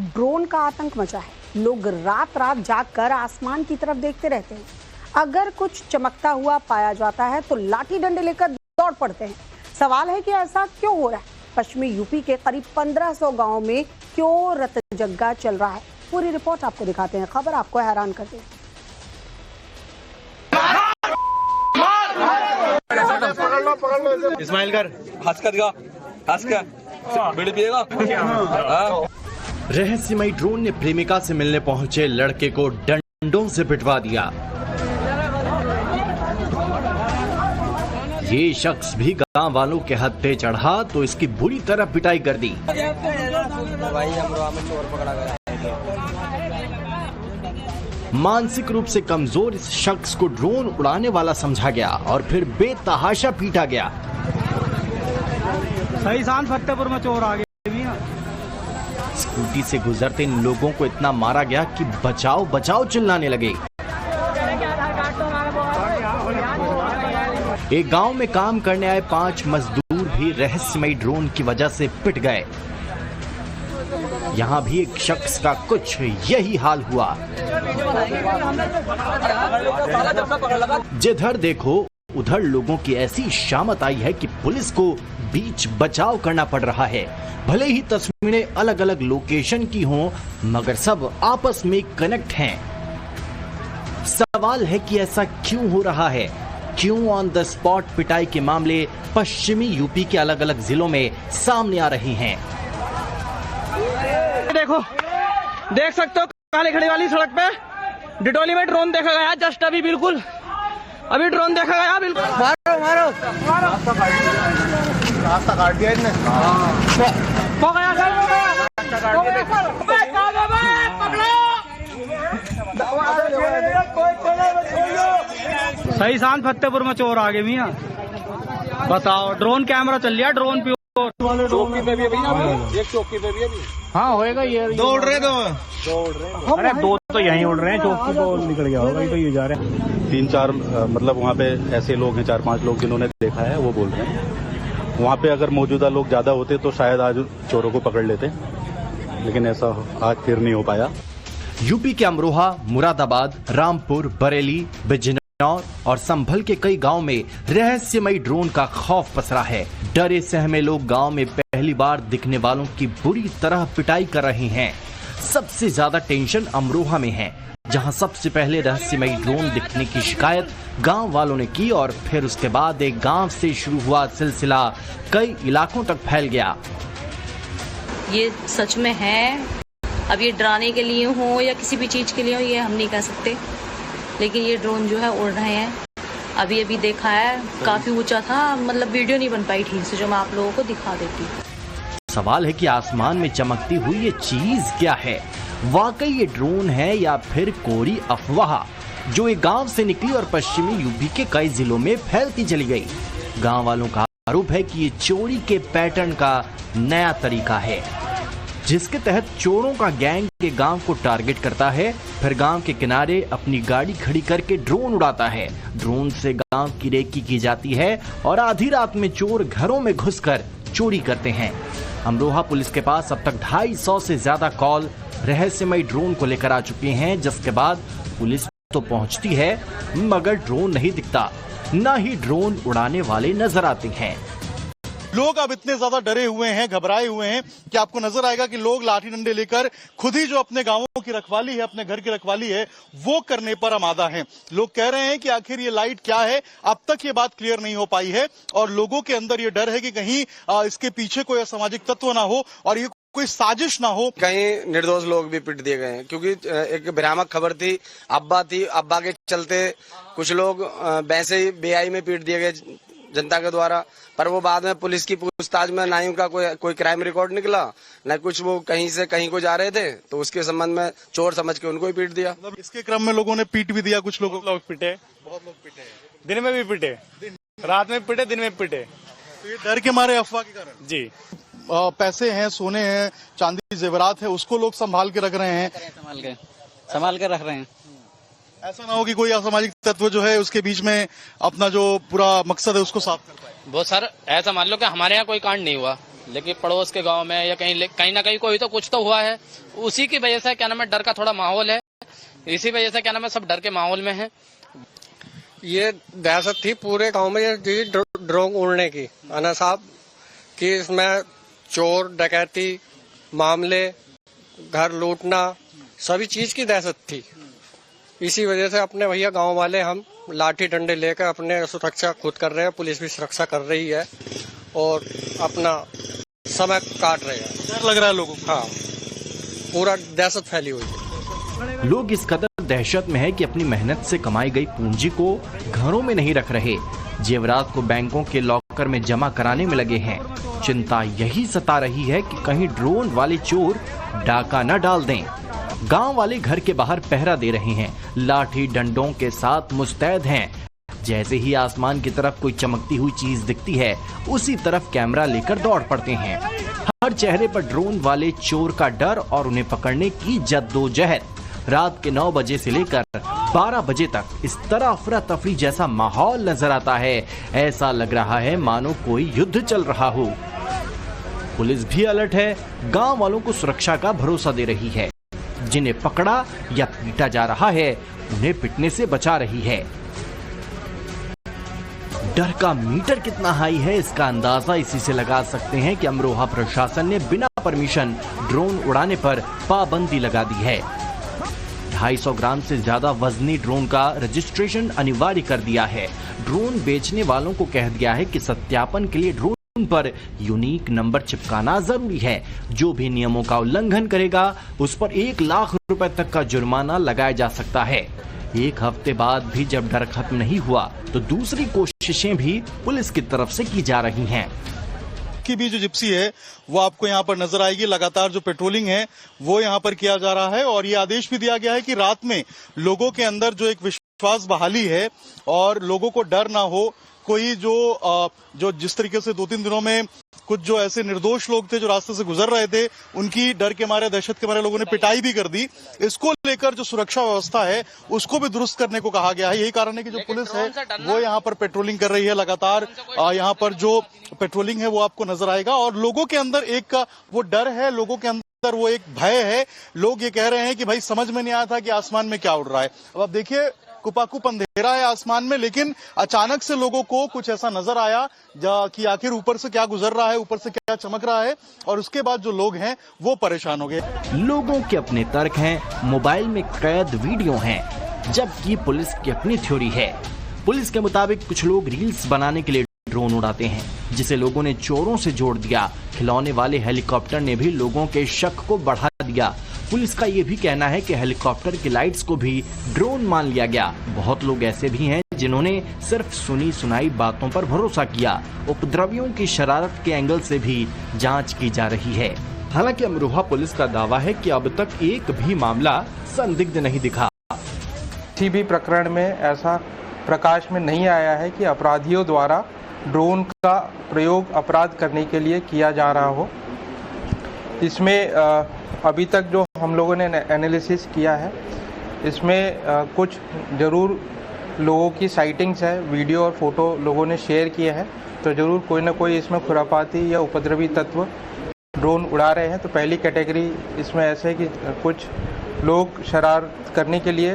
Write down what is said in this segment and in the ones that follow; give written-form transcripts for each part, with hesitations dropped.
Drone का आतंक मचा है। लोग रात रात जागकर आसमान की तरफ देखते रहते हैं। अगर कुछ चमकता हुआ पाया जाता है तो लाठी डंडे लेकर दौड़ पड़ते हैं। सवाल है कि ऐसा क्यों हो रहा है? पश्चिमी यूपी के करीब 1500 गांवों में क्यों रतजग्गा चल रहा है? पूरी रिपोर्ट आपको दिखाते हैं। खबर आपको हैरान कर देगी। इस्माइल कर हंस कर बीड़ी पिएगा। रहस्यमयी ड्रोन ने प्रेमिका से मिलने पहुंचे लड़के को डंडों से पिटवा दिया। ये शख्स भी गांव वालों के हत्थे चढ़ा तो इसकी बुरी तरह पिटाई कर दी। मानसिक रूप से कमजोर इस शख्स को ड्रोन उड़ाने वाला समझा गया और फिर बेतहाशा पीटा गया। सही शान फतेहपुर में चोर आ गए भी ना। स्कूटी से गुजरते इन लोगों को इतना मारा गया कि बचाओ बचाओ चिल्लाने लगे। एक गांव में काम करने आए 5 मजदूर भी रहस्यमयी ड्रोन की वजह से पिट गए। यहाँ भी एक शख्स का कुछ यही हाल हुआ। जिधर देखो उधर लोगों की ऐसी शामत आई है कि पुलिस को बीच बचाव करना पड़ रहा है। भले ही तस्वीरें अलग अलग लोकेशन की हों, मगर सब आपस में कनेक्ट हैं। सवाल है कि ऐसा क्यों हो रहा है? क्यों ऑन द स्पॉट पिटाई के मामले पश्चिमी यूपी के अलग अलग जिलों में सामने आ रहे हैं? देखो, देख सकते हो काले खड़ी वाली सड़क पे डिडोली में ड्रोन देखा गया। जस्ट अभी बिल्कुल अभी ड्रोन देखा गया। बिल्कुल मारो मारो रास्ता काट दिया इसने। सही शान फतेहपुर में चोर आ गए भी। बताओ, ड्रोन कैमरा चल रहा। ड्रोन पे चौकी पे भी अभी एक चौकी पे भी अभी हाँ होएगा ये। दौड़ रहे अरे दो तो यहीं उड़ रहे हैं। चौकी को निकल गया होगा तो ये जा रहे हैं। 3-4 मतलब वहाँ पे ऐसे लोग हैं, 4-5 लोग जिन्होंने देखा है, वो बोल रहे हैं वहाँ पे अगर मौजूदा लोग ज्यादा होते तो शायद आज चोरों को पकड़ लेते, लेकिन ऐसा आज फिर नहीं हो पाया। यूपी के अमरोहा, मुरादाबाद, रामपुर, बरेली, बिजनौर और संभल के कई गांव में रहस्यमयी ड्रोन का खौफ पसरा है। डरे सहमे लोग गांव में पहली बार दिखने वालों की बुरी तरह पिटाई कर रहे हैं। सबसे ज्यादा टेंशन अमरोहा में है, जहां सबसे पहले रहस्यमयी ड्रोन दिखने की शिकायत गांव वालों ने की और फिर उसके बाद एक गांव से शुरू हुआ सिलसिला कई इलाकों तक फैल गया। ये सच में है, अब ये डराने के लिए हो या किसी भी चीज के लिए हो ये हम नहीं कह सकते, लेकिन ये ड्रोन जो है उड़ रहे हैं। अभी देखा है, काफी ऊंचा था, मतलब वीडियो नहीं बन पाई ठीक से, जो मैं आप लोगों को दिखा देती। सवाल है कि आसमान में चमकती हुई ये चीज क्या है? वाकई ये ड्रोन है या फिर कोरी अफवाह जो एक गांव से निकली और पश्चिमी यूपी के कई जिलों में फैलती चली गई? गांव वालों का आरोप है कि ये चोरी के पैटर्न का नया तरीका है, जिसके तहत चोरों का गैंग के गांव को टारगेट करता है, फिर गांव के किनारे अपनी गाड़ी खड़ी करके ड्रोन उड़ाता है। ड्रोन से गांव की रेकी की जाती है और आधी रात में चोर घरों में घुसकर चोरी करते हैं। अमरोहा पुलिस के पास अब तक 250 से ज्यादा कॉल रहस्यमयी ड्रोन को लेकर आ चुके हैं, जिसके बाद पुलिस तो पहुंचती है मगर ड्रोन नहीं दिखता, न ही ड्रोन उड़ाने वाले नजर आते हैं। लोग अब इतने ज्यादा डरे हुए हैं, घबराए हुए हैं कि आपको नजर आएगा कि लोग लाठी डंडे लेकर खुद ही जो अपने गांवों की रखवाली है, अपने घर की रखवाली है, वो करने पर आमादा हैं। लोग कह रहे हैं कि आखिर ये लाइट क्या है, अब तक ये बात क्लियर नहीं हो पाई है और लोगों के अंदर ये डर है कि कहीं इसके पीछे कोई असामाजिक तत्व ना हो और ये कोई साजिश ना हो। कहीं निर्दोष लोग भी पिट दिए गए हैं, क्योंकि एक भ्रामक खबर थी, अब्बा के चलते कुछ लोग वैसे ही बेआई में पीट दिए गए जनता के द्वारा, पर वो बाद में पुलिस की पूछताछ में ना ही उनका कोई क्राइम रिकॉर्ड निकला, न कुछ वो कहीं से कहीं को जा रहे थे तो उसके संबंध में चोर समझ के उनको ही पीट दिया। इसके क्रम में लोगों ने पीट भी दिया, कुछ लोग पिटे, बहुत लोग पिटे, दिन में भी पिटे, रात में पिटे, दिन में पिटे। तो ये डर के मारे अफवाह के कारण जी पैसे हैं, सोने हैं, चांदी जेवरात है, उसको लोग संभाल के रख रहे हैं, संभाल के रख रहे हैं। ऐसा ना हो कि कोई असामाजिक तत्व जो है उसके बीच में अपना जो पूरा मकसद है उसको साफ कर पाए। वो सर ऐसा मान लो कि हमारे यहाँ कोई कांड नहीं हुआ, लेकिन पड़ोस के गांव में या कहीं ना कहीं कोई तो कुछ तो हुआ है, उसी की वजह से क्या नाम है डर का थोड़ा माहौल है, इसी वजह से क्या नाम है सब डर के माहौल में है। ये दहशत थी पूरे गांव में ये ड्रोन उड़ने की, अना साहब कि इसमें चोर डकैती मामले, घर लूटना, सभी चीज की दहशत थी। इसी वजह से अपने भैया गांव वाले हम लाठी डंडे लेकर अपने सुरक्षा खुद कर रहे हैं, पुलिस भी सुरक्षा कर रही है और अपना समय काट रहे हैं। डर लग रहा है लोगों को? हाँ, पूरा दहशत फैली हुई है। लोग इस कदर दहशत में है कि अपनी मेहनत से कमाई गई पूंजी को घरों में नहीं रख रहे, जेवरात को बैंकों के लॉकर में जमा कराने में लगे हैं। चिंता यही सता रही है कि कहीं ड्रोन वाले चोर डाका न डाल दें। गांव वाले घर के बाहर पहरा दे रहे हैं, लाठी डंडों के साथ मुस्तैद हैं। जैसे ही आसमान की तरफ कोई चमकती हुई चीज दिखती है, उसी तरफ कैमरा लेकर दौड़ पड़ते हैं। हर चेहरे पर ड्रोन वाले चोर का डर और उन्हें पकड़ने की जद्दोजहद। रात के 9 बजे से लेकर 12 बजे तक इस तरह अफरा तफरी जैसा माहौल नजर आता है। ऐसा लग रहा है मानो कोई युद्ध चल रहा हो। पुलिस भी अलर्ट है, गांव वालों को सुरक्षा का भरोसा दे रही है। जिन्हें पकड़ा या पीटा जा रहा है, उन्हें पिटने से बचा रही है। डर का मीटर कितना हाई है, इसका अंदाजा इसी से लगा सकते हैं कि अमरोहा प्रशासन ने बिना परमिशन ड्रोन उड़ाने पर पाबंदी लगा दी है। 250 ग्राम से ज्यादा वजनी ड्रोन का रजिस्ट्रेशन अनिवार्य कर दिया है। ड्रोन बेचने वालों को कह दिया है कि सत्यापन के लिए ड्रोन पर यूनिक नंबर चिपकाना जरूरी है। जो भी नियमों का उल्लंघन करेगा उस पर 1 लाख रुपए तक का जुर्माना लगाया जा सकता है। 1 हफ्ते बाद भी जब डर खत्म नहीं हुआ तो दूसरी कोशिशें भी पुलिस की तरफ से की जा रही हैं। की भी जो जिप्सी है वो आपको यहाँ पर नजर आएगी। लगातार जो पेट्रोलिंग है वो यहाँ पर किया जा रहा है और ये आदेश भी दिया गया है कि रात में लोगों के अंदर जो एक विश्वास बहाली है और लोगों को डर ना हो। कोई जो जिस तरीके से 2-3 दिनों में कुछ जो ऐसे निर्दोष लोग थे जो रास्ते से गुजर रहे थे, उनकी डर के मारे, दहशत के मारे लोगों ने पिटाई भी कर दी। इसको लेकर जो सुरक्षा व्यवस्था है उसको भी दुरुस्त करने को कहा गया है। यही कारण है कि जो पुलिस है वो यहाँ पर पेट्रोलिंग कर रही है। लगातार यहाँ पर जो पेट्रोलिंग है वो आपको नजर आएगा और लोगों के अंदर एक वो डर है, लोगों के अंदर वो एक भय है। लोग ये कह रहे हैं कि भाई समझ में नहीं आया था कि आसमान में क्या उड़ रहा है। अब आप देखिए, कुपाकुप अंधेरा है आसमान में, लेकिन अचानक से लोगों को कुछ ऐसा नजर आया कि आखिर ऊपर से क्या गुजर रहा है, ऊपर से क्या चमक रहा है, और उसके बाद जो लोग हैं वो परेशान हो गए। लोगों के अपने तर्क हैं, मोबाइल में कैद वीडियो हैं, जबकि पुलिस की अपनी थ्योरी है। पुलिस के मुताबिक कुछ लोग रील्स बनाने के लिए ड्रोन उड़ाते हैं, जिसे लोगों ने चोरों से जोड़ दिया। खिलौने वाले हेलीकॉप्टर ने भी लोगों के शक को बढ़ा दिया। पुलिस का ये भी कहना है कि हेलीकॉप्टर की लाइट्स को भी ड्रोन मान लिया गया। बहुत लोग ऐसे भी हैं जिन्होंने सिर्फ सुनी सुनाई बातों पर भरोसा किया। उपद्रवियों की शरारत के एंगल से भी जांच की जा रही है। हालांकि अमरोहा पुलिस का दावा है कि अब तक एक भी मामला संदिग्ध नहीं दिखा। किसी भी प्रकरण में ऐसा प्रकाश में नहीं आया है कि अपराधियों द्वारा ड्रोन का प्रयोग अपराध करने के लिए किया जा रहा हो। इसमें अभी तक जो हम लोगों ने एनालिसिस किया है, इसमें कुछ ज़रूर लोगों की साइटिंग्स है, वीडियो और फोटो लोगों ने शेयर किए हैं, तो ज़रूर कोई ना कोई इसमें खुरापाती या उपद्रवी तत्व ड्रोन उड़ा रहे हैं। तो पहली कैटेगरी इसमें ऐसे है कि कुछ लोग शरारत करने के लिए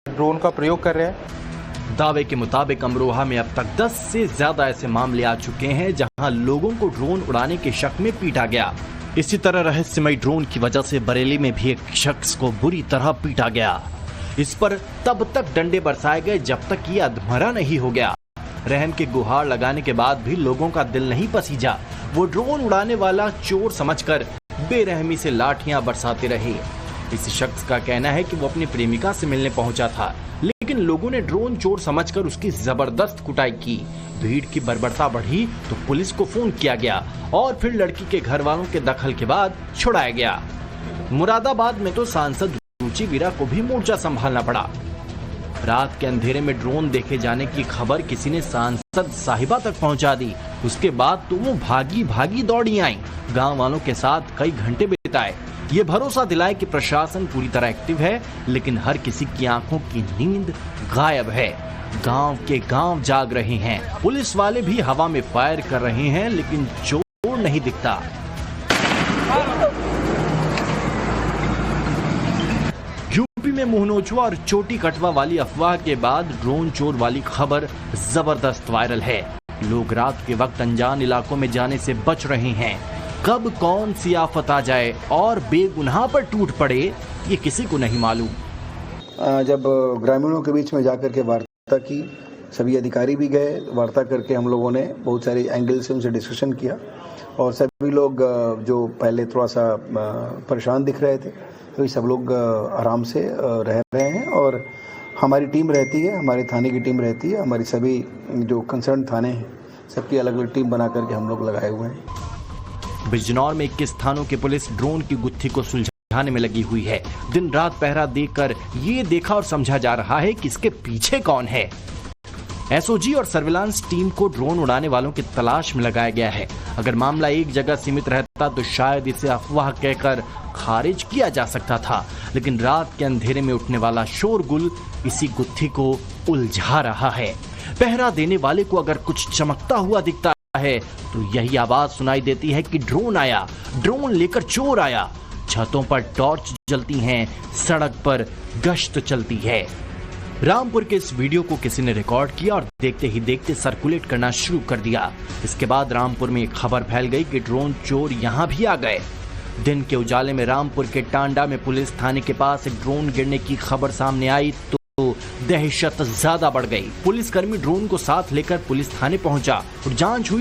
ड्रोन का प्रयोग कर रहे हैं। दावे के मुताबिक अमरोहा में अब तक 10 से ज्यादा ऐसे मामले आ चुके हैं जहां लोगों को ड्रोन उड़ाने के शक में पीटा गया। इसी तरह रहस्यमय ड्रोन की वजह से बरेली में भी एक शख्स को बुरी तरह पीटा गया। इस पर तब तक डंडे बरसाए गए जब तक ये अधमरा नहीं हो गया। रहम की गुहार लगाने के बाद भी लोगों का दिल नहीं पसीजा। वो ड्रोन उड़ाने वाला चोर समझकर बेरहमी से लाठियां बरसाते रहे। इस शख्स का कहना है कि वो अपनी प्रेमिका से मिलने पहुंचा था, लेकिन लोगों ने ड्रोन चोर समझकर उसकी जबरदस्त कुटाई की। भीड़ की बर्बरता बढ़ी तो पुलिस को फोन किया गया और फिर लड़की के घर वालों के दखल के बाद छुड़ाया गया। मुरादाबाद में तो सांसद रुचि वीरा को भी मोर्चा संभालना पड़ा। रात के अंधेरे में ड्रोन देखे जाने की खबर किसी ने सांसद साहिबा तक पहुंचा दी। उसके बाद तो वो भागी भागी दौड़ी आई, गांव वालों के साथ कई घंटे बिताए। ये भरोसा दिलाए कि प्रशासन पूरी तरह एक्टिव है, लेकिन हर किसी की आंखों की नींद गायब है। गांव के गांव जाग रहे हैं। पुलिस वाले भी हवा में फायर कर रहे हैं, लेकिन चोर नहीं दिखता। यूपी में मुहनोचवा और चोटी कटवा वाली अफवाह के बाद ड्रोन चोर वाली खबर जबरदस्त वायरल है। लोग रात के वक्त अनजान इलाकों में जाने से बच रहे हैं। कब कौन सी आफत आ जाए और बेगुनाह पर टूट पड़े, ये किसी को नहीं मालूम। जब ग्रामीणों के बीच में जाकर के वार्ता की, सभी अधिकारी भी गए, वार्ता करके हम लोगों ने बहुत सारे एंगल से उनसे डिस्कशन किया और सभी लोग जो पहले थोड़ा सा परेशान दिख रहे थे, तो सब लोग आराम से रह रहे हैं और हमारी टीम रहती है, हमारे थाने की टीम रहती है, हमारी सभी जो कंसर्न थाने हैं सबकी अलग अलग टीम बना करके हम लोग लगाए हुए हैं। बिजनौर में 21 थानों की पुलिस ड्रोन की गुत्थी को सुलझाने में लगी हुई है। दिन रात पहरा देकर ये देखा और समझा जा रहा है कि इसके पीछे कौन है। एसओजी और सर्विलांस टीम को ड्रोन उड़ाने वालों की तलाश में लगाया गया है। अगर मामला एक जगह सीमित रहता तो शायद इसे अफवाह कहकर खारिज किया जा सकता था, लेकिन रात के अंधेरे में उठने वाला शोरगुल इसी गुत्थी को उलझा रहा है। पहरा देने वाले को अगर कुछ चमकता हुआ दिखता है तो यही आवाज सुनाई देती है कि ड्रोन आया, ड्रोन लेकर चोर आया। छतों पर टॉर्च जलती हैं, सड़क पर गश्त चलती है। रामपुर के इस वीडियो को किसी ने रिकॉर्ड किया और देखते ही देखते सर्कुलेट करना शुरू कर दिया। इसके बाद रामपुर में एक खबर फैल गई कि ड्रोन चोर यहां भी आ गए। दिन के उजाले में रामपुर के टांडा में पुलिस थाने के पास एक ड्रोन गिरने की खबर सामने आई तो दहशत ज्यादा बढ़ गई। पुलिसकर्मी ड्रोन को साथ लेकर पुलिस थाने पहुंचा और जांच हुई